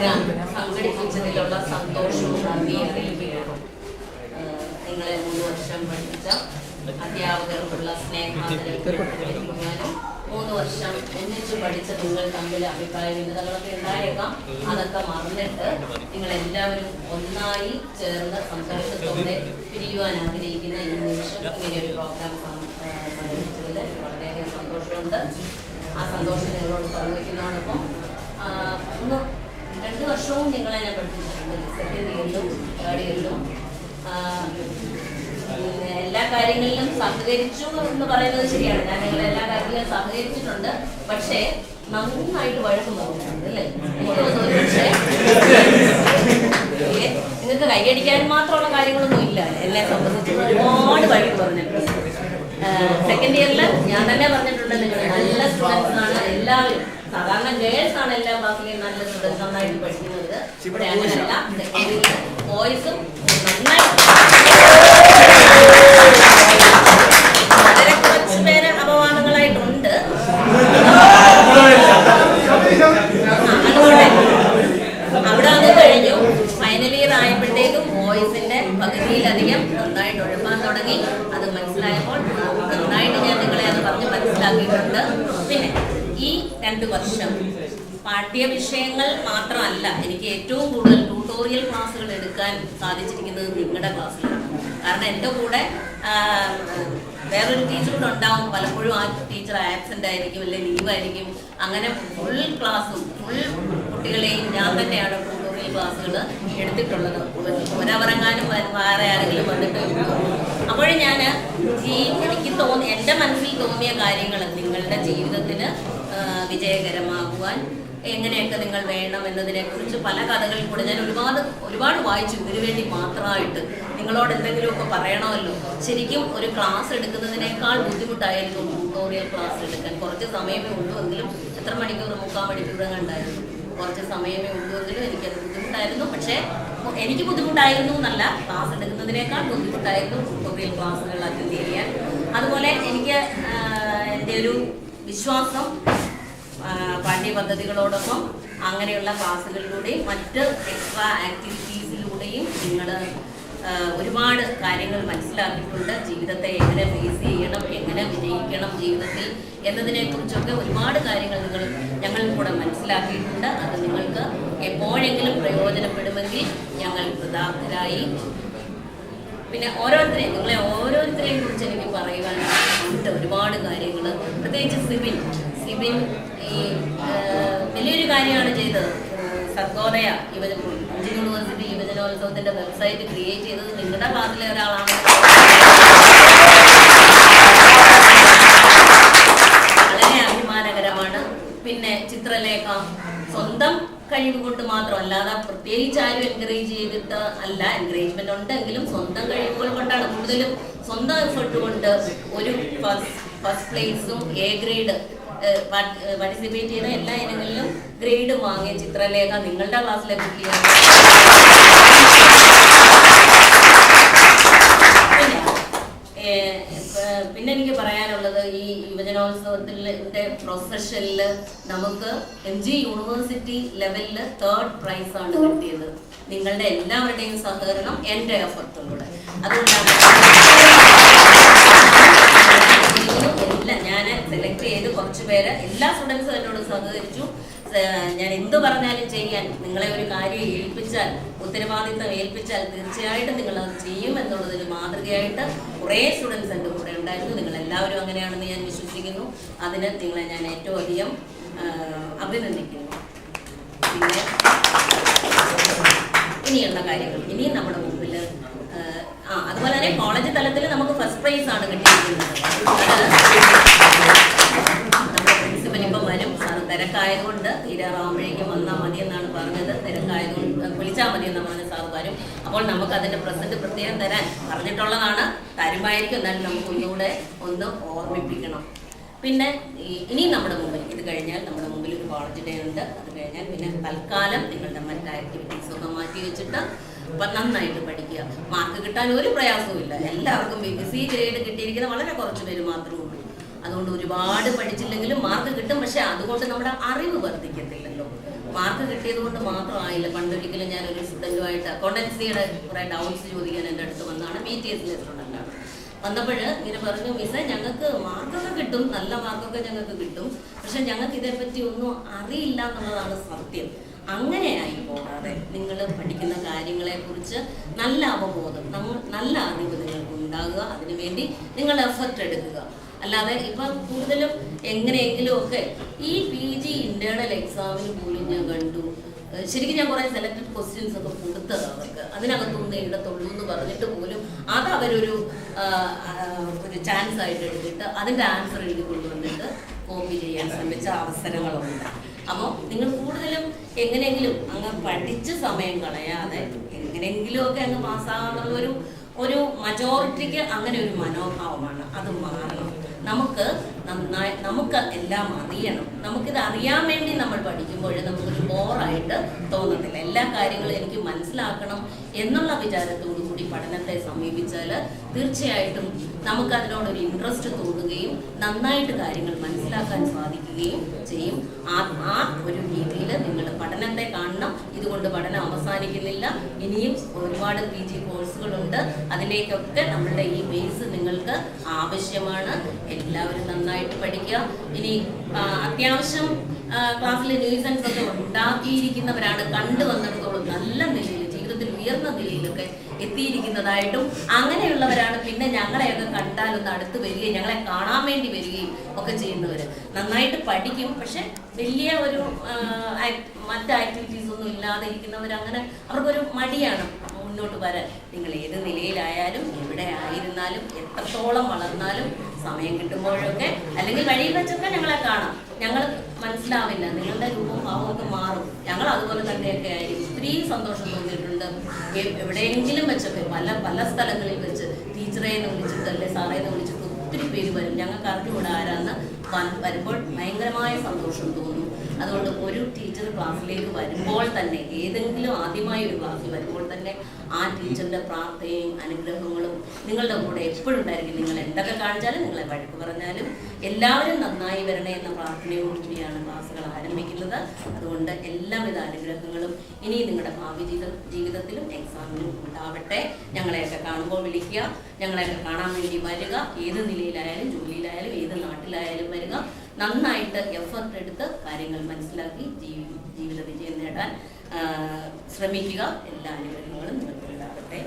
Programme സംഘടിപ്പിച്ചതിലുള്ള സന്തോഷവും നന്ദിയും അറിയിക്കുകയാണ്. നിങ്ങളെ 3 വർഷം പഠിപ്പിച്ച അധ്യാപകർക്കുള്ള സ്നേഹാദരവിളിക്കുവാനും 3 വർഷം ഒന്നിച്ചു പഠിച്ച നിങ്ങൾ തമ്മിൽ അഭിപ്രായ ഭിന്നതകളൊക്കെ ഉണ്ടായേക്കാം. അതൊക്കെ മറന്നിട്ട് നിങ്ങളെല്ലാവരും ഒന്നായി ചേർന്ന് സന്തോഷത്തോടെ പിരിയുവാൻ ആഗ്രഹിക്കുന്ന ഈ നിമിഷം ഇങ്ങനെ ഒരു പ്രോഗ്രാം സംഘടിപ്പിച്ചതിൽ വളരെയധികം സന്തോഷമുണ്ട്. ആ സന്തോഷം നിങ്ങളോട് പങ്കുവയ്ക്കുന്നതോടൊപ്പം 2 വർഷവും നിങ്ങളെ ഞാൻ പഠിപ്പിച്ചിട്ടുണ്ട്. സെക്കൻഡ് ഇയറിലും തേർഡ് ഇയറിലും എല്ലാ കാര്യങ്ങളിലും സഹകരിച്ചു എന്ന് പറയുന്നത് ശരിയാണ്. ഞാൻ നിങ്ങൾ എല്ലാ കാര്യങ്ങളിലും സഹകരിച്ചിട്ടുണ്ട്. പക്ഷേ നന്നായിട്ട് വഴക്കം പറഞ്ഞിട്ടുണ്ട് അല്ലേ? പക്ഷേ നിങ്ങൾക്ക് കൈയടിക്കാൻ മാത്രമുള്ള കാര്യങ്ങളൊന്നും ഇല്ല. എന്നെ സംബന്ധിച്ച് ഒരുപാട് വഴക്ക് പറഞ്ഞിട്ടുണ്ട്. സെക്കൻഡ് ഇയറിൽ ഞാൻ തന്നെ പറഞ്ഞിട്ടുണ്ട്, നിങ്ങൾ നല്ല സ്റ്റുഡൻസ് ആണ്. എല്ലാവരും സാധാരണ ഗേൾസ് ആണ് എല്ലാ ക്ലാസ്സിലെയും നല്ല സ്റ്റുഡൻസ് നന്നായിട്ട് പഠിക്കുന്നത്. ഇവിടെ അങ്ങനെയല്ല. സെക്കൻഡ് ഇയറിൽ ബോയ്സും നന്നായി വളരെ കുറച്ച് പേര് അപവാദങ്ങളായിട്ടുണ്ട്. അവിടെ അത് കഴിഞ്ഞു. ഫൈനൽ ഇയർ ആയപ്പോഴത്തേക്കും ബോയ്സിന്റെ പകുതിയിലധികം നന്നായിട്ട് ഒഴുകാൻ തുടങ്ങി. അത് മനസ്സിലായപ്പോൾ നന്നായിട്ട് ഞാൻ നിങ്ങളെ അത് പറഞ്ഞ് മനസ്സിലാക്കിയിട്ടുണ്ട്. പിന്നെ ഈ 2 വർഷം പാഠ്യവിഷയങ്ങൾ മാത്രമല്ല, എനിക്ക് ഏറ്റവും കൂടുതൽ ട്യൂട്ടോറിയൽ ക്ലാസ്സുകൾ എടുക്കാൻ സാധിച്ചിരിക്കുന്നത് നിങ്ങളുടെ ക്ലാസ്സിലാണ്. കാരണം എൻ്റെ കൂടെ വേറൊരു ടീച്ചർ കൂടെ ഉണ്ടാവും. പലപ്പോഴും ആ ടീച്ചർ ആബ്സെൻ്റ് ആയിരിക്കും, അല്ലെങ്കിൽ ലീവായിരിക്കും. അങ്ങനെ ഫുൾ ക്ലാസ്സും ഫുൾ കുട്ടികളെയും ഞാൻ തന്നെയാണ് ട്യൂട്ടോറിയൽ ക്ലാസ്സുകൾ എടുത്തിട്ടുള്ളത്. ഒരവറങ്ങാനും വേറെ ആരെങ്കിലും വന്നിട്ട്. അപ്പോഴും ഞാൻ എനിക്ക് എൻ്റെ മനസ്സിൽ തോന്നിയ കാര്യങ്ങൾ നിങ്ങളുടെ ജീവിതത്തിന് വിജയകരമാകുവാൻ എങ്ങനെയൊക്കെ നിങ്ങൾ വേണം എന്നതിനെക്കുറിച്ച് പല കഥകളിൽ കൂടെ ഞാൻ ഒരുപാട് വായിച്ചു. ഇതിനു വേണ്ടി മാത്രമായിട്ട് നിങ്ങളോട് എന്തെങ്കിലുമൊക്കെ പറയണമല്ലോ. ശരിക്കും ഒരു ക്ലാസ് എടുക്കുന്നതിനേക്കാൾ ബുദ്ധിമുട്ടായിരുന്നു ട്യൂട്ടോറിയൽ ക്ലാസ് എടുക്കാൻ. കുറച്ച് സമയമേ ഉള്ളൂ എങ്കിലും എത്ര മണിക്കൂർ 3/4 മണിക്കൂർ കണ്ടായിരുന്നു. കുറച്ച് സമയമേ ഉള്ളൂ എങ്കിലും എനിക്കത് ബുദ്ധിമുട്ടായിരുന്നു. പക്ഷേ എനിക്ക് ബുദ്ധിമുട്ടായിരുന്നു എന്നല്ല, ക്ലാസ് എടുക്കുന്നതിനേക്കാൾ ബുദ്ധിമുട്ടായിരുന്നു ട്യൂട്ടോറിയൽ ക്ലാസ്സുകൾ അറ്റൻഡ് ചെയ്യാൻ. അതുപോലെ എനിക്ക് എൻ്റെ ഒരു വിശ്വാസം പാഠ്യപദ്ധതികളോടൊപ്പം അങ്ങനെയുള്ള ക്ലാസ്സുകളിലൂടെയും മറ്റ് എക്സ്ട്രാ ആക്ടിവിറ്റീസിലൂടെയും നിങ്ങൾ ഒരുപാട് കാര്യങ്ങൾ മനസ്സിലാക്കിയിട്ടുണ്ട്. ജീവിതത്തെ എങ്ങനെ ഫേസ് ചെയ്യണം, എങ്ങനെ വിജയിക്കണം ജീവിതത്തിൽ എന്നതിനെക്കുറിച്ചൊക്കെ ഒരുപാട് കാര്യങ്ങൾ ഞങ്ങൾ കൂടെ മനസ്സിലാക്കിയിട്ടുണ്ട്. അത് നിങ്ങൾക്ക് എപ്പോഴെങ്കിലും പ്രയോജനപ്പെടുമെങ്കിൽ ഞങ്ങൾ കൃതാർത്ഥരായി. പിന്നെ നിങ്ങളെ ഓരോരുത്തരെയും കുറിച്ച് എനിക്ക് പറയുവാനുണ്ട് ഒരുപാട് കാര്യങ്ങൾ. പ്രത്യേകിച്ച് സിബിൻ ഈ വലിയൊരു കാര്യമാണ് ചെയ്തത്. സർഗോദയ യൂണിവേഴ്സിറ്റി യുവജനോത്സവത്തിന്റെ വെബ്സൈറ്റ് ക്രിയേറ്റ് ചെയ്തത് നിങ്ങളുടെ ക്ലാസ്സിലെ ഒരാളാണ്. വളരെ അഭിമാനകരമാണ്. പിന്നെ ചിത്രലേഖ സ്വന്തം കഴിവ് കൊണ്ട് മാത്രമല്ലാതെ പ്രത്യേകിച്ച് ആരും എൻകറേജ് ചെയ്തിട്ട് അല്ല. എൻകറേജ്മെന്റ് ഉണ്ടെങ്കിലും സ്വന്തം കഴിവുകൾ കൊണ്ടാണ്, കൂടുതലും സ്വന്തം എഫേർട്ട് കൊണ്ട് ഒരു ഫസ്റ്റ് പ്ലേസും എ ഗ്രേഡ് പാർട്ടിസിപ്പേറ്റ് ചെയ്ത എല്ലാ ഇനങ്ങളിലും ഗ്രേഡ് വാങ്ങിയ ചിത്രലേഖ നിങ്ങളുടെ ക്ലാസ്സിലെ കുട്ടിയാണ്. പിന്നെ എനിക്ക് പറയാനുള്ളത്, ഈ യുവജനോത്സവത്തിന്റെ പ്രൊഫഷനിൽ നമുക്ക് MG യൂണിവേഴ്സിറ്റി ലെവലിൽ 3rd പ്രൈസാണ് കിട്ടിയത്. നിങ്ങളുടെ എല്ലാവരുടെയും സഹകരണം, എൻ്റെ എഫർട്ടും കൂടെ. അതുകൊണ്ടാണ് ഞാൻ സെലക്ട് ചെയ്ത് കുറച്ച് പേര്, എല്ലാ സ്റ്റുഡൻസും എന്നോട് സഹകരിച്ചു. ഞാൻ എന്ത് പറഞ്ഞാലും ചെയ്യാൻ, നിങ്ങളെ ഒരു കാര്യം ഏൽപ്പിച്ചാൽ, ഉത്തരവാദിത്തം ഏൽപ്പിച്ചാൽ തീർച്ചയായിട്ടും നിങ്ങൾ അത് ചെയ്യും എന്നുള്ളതിന് മാതൃകയായിട്ട് കുറേ സ്റ്റുഡൻസ് എൻ്റെ കൂടെ ഉണ്ടായിരുന്നു. നിങ്ങളെല്ലാവരും അങ്ങനെയാണെന്ന് ഞാൻ വിശ്വസിക്കുന്നു. അതിന് നിങ്ങളെ ഞാൻ ഏറ്റവും അധികം അഭിനന്ദിക്കുന്നു. പിന്നെ ഇനിയുള്ള കാര്യങ്ങൾ ഇനിയും നമ്മുടെ മുമ്പിൽ അതുപോലെ തന്നെ കോളേജ് തലത്തിൽ നമുക്ക് ഫസ്റ്റ് പ്രൈസ് ആണ് കിട്ടിയിരിക്കുന്നത്. നമ്മുടെ പ്രിൻസിപ്പൽ ഇപ്പം വരും. സാറ് തിരക്കായതുകൊണ്ട് തീരാറാവുമ്പോഴേക്കും വന്നാൽ മതി എന്നാണ് പറഞ്ഞത്. തിരക്കായതുകൊണ്ട് വിളിച്ചാൽ മതി എന്നാണ് പറഞ്ഞത്. സാറ് വരും. അപ്പോൾ നമുക്ക് അതിൻ്റെ പ്രസന്റ് പ്രത്യേകം തരാൻ പറഞ്ഞിട്ടുള്ളതാണ്. തരുമായിരിക്കും. എന്നാലും നമുക്ക് ഒന്നുകൂടെ ഒന്ന് ഓർമ്മിപ്പിക്കണം. പിന്നെ ഇനിയും നമ്മുടെ മുമ്പിൽ ഇത് കഴിഞ്ഞാൽ നമ്മുടെ മുമ്പിൽ ഒരു കോളേജ് ഡേ ഉണ്ട്. അത് കഴിഞ്ഞാൽ പിന്നെ തൽക്കാലം നിങ്ങളുടെ മറ്റ് ആക്ടിവിറ്റീസൊക്കെ മാറ്റി വെച്ചിട്ട് നന്നായിട്ട് പഠിക്കുക. മാർക്ക് കിട്ടാൻ ഒരു പ്രയാസവും ഇല്ല. എല്ലാവർക്കും BBC ഗ്രേഡ് കിട്ടിയിരിക്കുന്ന വളരെ കുറച്ച് പേര് മാത്രമേ ഉള്ളൂ. അതുകൊണ്ട് ഒരുപാട് പഠിച്ചില്ലെങ്കിലും മാർക്ക് കിട്ടും. പക്ഷെ അതുകൊണ്ട് നമ്മുടെ അറിവ് വർദ്ധിക്കത്തില്ലല്ലോ. മാർക്ക് കിട്ടിയത് കൊണ്ട് മാത്രമായില്ല. പണ്ടൊരിക്കലും ഞാനൊരു സ്റ്റുഡൻറ്റുമായിട്ട് അക്കൗണ്ടൻസിയുടെ കുറേ ഡൗട്ട്സ് ചോദിക്കാൻ എൻ്റെ അടുത്ത് വന്നതാണ്. BTS സ്റ്റുഡൻ്റാണ്. വന്നപ്പോൾ ഇങ്ങനെ പറഞ്ഞു, മിസ്സേ ഞങ്ങൾക്ക് മാർക്കൊക്കെ കിട്ടും, നല്ല മാർക്കൊക്കെ ഞങ്ങൾക്ക് കിട്ടും, പക്ഷെ ഞങ്ങൾക്ക് ഇതേപ്പറ്റി ഒന്നും അറിയില്ല എന്നുള്ളതാണ് സത്യം. അങ്ങനെയായി പോകാതെ നിങ്ങൾ പഠിക്കുന്ന കാര്യങ്ങളെക്കുറിച്ച് നല്ല അവബോധം, നല്ല അറിവ് നിങ്ങൾക്ക് ഉണ്ടാകുക. അതിനുവേണ്ടി നിങ്ങൾ എഫർട്ട് എടുക്കുക. അല്ലാതെ ഇപ്പം കൂടുതലും എങ്ങനെയെങ്കിലും ഒക്കെ ഈ PG ഇന്റേണൽ എക്സാമിന് പോലും ഞാൻ കണ്ടു, ശരിക്കും ഞാൻ കുറേ സെലക്ടഡ് ക്വസ്റ്റ്യൻസ് ഒക്കെ കൊടുത്തത് അവർക്ക്, അതിനകത്തൊന്നും എഴുതത്തുള്ളൂ എന്ന് പറഞ്ഞിട്ട് പോലും അത് അവരൊരു ചാൻസ് ആയിട്ട് എടുത്തിട്ട് അതിൻ്റെ ആൻസർ എഴുതി കൊണ്ടുവന്നിട്ട് കോപ്പി ചെയ്യാൻ ശ്രമിച്ച അവസരങ്ങളുണ്ട്. അപ്പോൾ നിങ്ങൾ കൂടുതലും എങ്ങനെയെങ്കിലും അങ്ങ് പഠിച്ച് സമയം കളയാതെ എങ്ങനെയെങ്കിലുമൊക്കെ അങ്ങ് പാസ്സാകാന്നുള്ള ഒരു മജോറിറ്റിക്ക് അങ്ങനെ ഒരു മനോഭാവമാണ്. അത് മാറണം. നമുക്ക് എല്ലാം അറിയണം. നമുക്കിത് അറിയാൻ വേണ്ടി നമ്മൾ പഠിക്കുമ്പോൾ നമുക്കൊരു ബോറായിട്ട് തോന്നുന്നില്ല. എല്ലാ കാര്യങ്ങളും എനിക്ക് മനസ്സിലാക്കണം എന്നുള്ള വിചാരത്തോടു കൂടി പഠനത്തെ സമീപിച്ചാൽ തീർച്ചയായിട്ടും നമുക്കതിനോടൊരു ഇൻട്രസ്റ്റ് തോന്നുകയും നന്നായിട്ട് കാര്യങ്ങൾ മനസ്സിലാക്കാൻ സാധിക്കുകയും ചെയ്യും. ആ ഒരു രീതിയിൽ നിങ്ങൾ പഠനത്തെ കാണണം. ഇതുകൊണ്ട് പഠനം അവസാനിക്കുന്നില്ല. ഇനിയും ഒരുപാട് PG കോഴ്സുകളുണ്ട്. അതിലേക്കൊക്കെ നമ്മളുടെ ഈ ബേസ് നിങ്ങൾക്ക് ആവശ്യമാണ്. എല്ലാവരും നന്നായിട്ട് പഠിക്കുക. ഇനി അത്യാവശ്യം ക്ലാസ്സിലെ ന്യൂസൻസ് ഒക്കെ ഉണ്ടാക്കിയിരിക്കുന്നവരാണ് കണ്ടുവന്നിടത്തോളം നല്ല നിലയിൽ ജീവിതത്തിൽ ഉയർന്ന നിലയിലൊക്കെ എത്തിയിരിക്കുന്നതായിട്ടും അങ്ങനെയുള്ളവരാണ് പിന്നെ ഞങ്ങളെയൊക്കെ കണ്ടാലൊന്ന് അടുത്ത് വരികയും ഞങ്ങളെ കാണാൻ വേണ്ടി വരികയും ഒക്കെ ചെയ്യുന്നവർ. നന്നായിട്ട് പഠിക്കും, പക്ഷെ വലിയ ഒരു മറ്റ് ആക്ടിവിറ്റീസ് ഒന്നും ഇല്ലാതെ ഇരിക്കുന്നവർ, അങ്ങനെ അവർക്കൊരു മടിയാണ് മുന്നോട്ട് വരാൻ. നിങ്ങൾ ഏത് നിലയിലായാലും എവിടെ ആയിരുന്നാലും എത്രത്തോളം വളർന്നാലും സമയം കിട്ടുമ്പോഴൊക്കെ അല്ലെങ്കിൽ വഴിയിൽ വെച്ചൊക്കെ ഞങ്ങളെ കാണാം. ഞങ്ങൾ മനസ്സിലാവില്ല, നിങ്ങളുടെ രൂപവും ഭാവമൊക്കെ മാറും. ഞങ്ങൾ അതുപോലെ തന്നെയൊക്കെ ആയിരിക്കും. ഒത്തിരി സന്തോഷം തോന്നിയിട്ടുണ്ട്. എവിടെയെങ്കിലും വെച്ചൊക്കെ പല സ്ഥലങ്ങളിൽ വെച്ച് ടീച്ചറേന്ന് വിളിച്ചിട്ട് അല്ലെ സാറേന്ന് വിളിച്ചിട്ട് ഒത്തിരി പേര് വരും. ഞങ്ങൾക്ക് അറിഞ്ഞുകൂടെ ആരാന്ന് വരുമ്പോൾ ഭയങ്കരമായ സന്തോഷം തോന്നും. അതുകൊണ്ട് ഒരു ടീച്ചർ ക്ലാസ്സിലേക്ക് വരുമ്പോൾ തന്നെ, ഏതെങ്കിലും ആദ്യമായി ഒരു ക്ലാസ്സിൽ വരുമ്പോൾ തന്നെ ആ ടീച്ചറിൻ്റെ പ്രാർത്ഥനയും അനുഗ്രഹങ്ങളും നിങ്ങളുടെ കൂടെ എപ്പോഴും ഉണ്ടായിരിക്കും. നിങ്ങൾ എന്തൊക്കെ കാണിച്ചാലും, നിങ്ങളെ വഴക്ക് പറഞ്ഞാലും എല്ലാവരും നന്നായി വരണേ എന്ന പ്രാർത്ഥനയോടുകൂടിയാണ് ക്ലാസ്സുകൾ ആരംഭിക്കുന്നത്. അതുകൊണ്ട് എല്ലാവിധ അനുഗ്രഹങ്ങളും ഇനി നിങ്ങളുടെ ഭാവി ജീവിതത്തിലും എക്സാമിനും ഉണ്ടാവട്ടെ. ഞങ്ങളെയൊക്കെ കാണുമ്പോൾ വിളിക്കുക, ഞങ്ങളെയൊക്കെ കാണാൻ വേണ്ടി വരിക. ഏത് നിലയിലായാലും, ജോലിയിലായാലും, ഏത് നാട്ടിലായാലും വരിക. നന്നായിട്ട് എഫർട്ട് എടുത്ത് കാര്യങ്ങൾ മനസ്സിലാക്കി ജീവിത വിജയം നേടാൻ ശ്രമിക്കുക. എല്ലാ അനുഗ്രഹങ്ങളും നിങ്ങൾക്ക് ഉണ്ടാകട്ടെ.